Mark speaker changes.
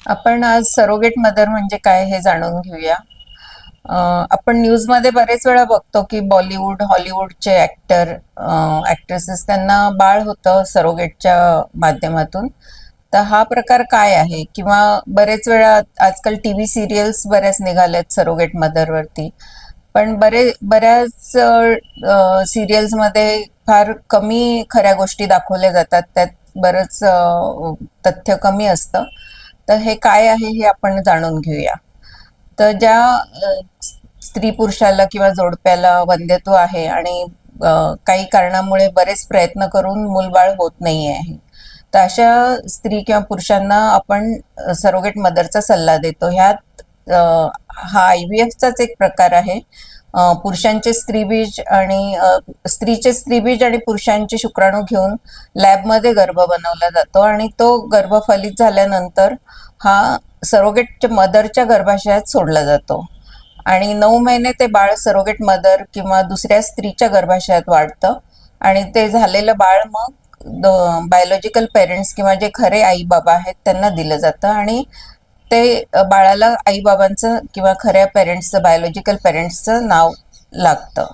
Speaker 1: आपण आज surrogate mother म्हणजे काय हे जाणून घेऊया. आपण न्यूजमध्ये बरेच वेळा बघतो की बॉलिवूड हॉलिवूडचे ऍक्टर ऍक्ट्रेसेस त्यांना बाळ होतं सरोगेटच्या माध्यमातून. तर हा प्रकार काय आहे, किंवा बरेच वेळा आजकाल टीव्ही सिरियल्स बऱ्याच निघाल्यात सरोगेट मदरवरती. पण बऱ्याच सिरियल्समध्ये फार कमी खऱ्या गोष्टी दाखवल्या जातात, त्यात बरंच तथ्य कमी असतं. तर हे काय आहे हे आपण जाणून घेऊया. तर ज्या स्त्री पुरुषाला किंवा जोडप्याला वंध्यत्व आहे आणि काही कारणामुळे बरेच प्रयत्न करून मूलबाळ होत नाही आहे, तर अशा स्त्री किंवा पुरुषांना आपण सरोगेट मदरचा सल्ला देतो. ह्यात हा IVF चाच एक प्रकार आहे. पुरुषांचे स्त्रीबीज आणि स्त्रीचे स्त्रीबीज आणि पुरुषांचे शुक्राणू घेऊन लॅबमध्ये गर्भ बनवला जातो आणि तो गर्भ फलित झाल्यानंतर हा सरोगेट मदरच्या गर्भाशयात सोडला जातो आणि 9 महिने ते बाळ सरोगेट मदर किंवा दुसऱ्या स्त्रीच्या गर्भाशयात वाढतं आणि ते झालेलं बाळ मग बायोलॉजिकल पेरेंट्स किंवा जे खरे आई बाबा आहेत त्यांना दिलं जातं आणि ते बाळाला आई बाबांचं किंवा खऱ्या पेरेंट्सचं बायोलॉजिकल पेरेंट्सचं नाव लागतं.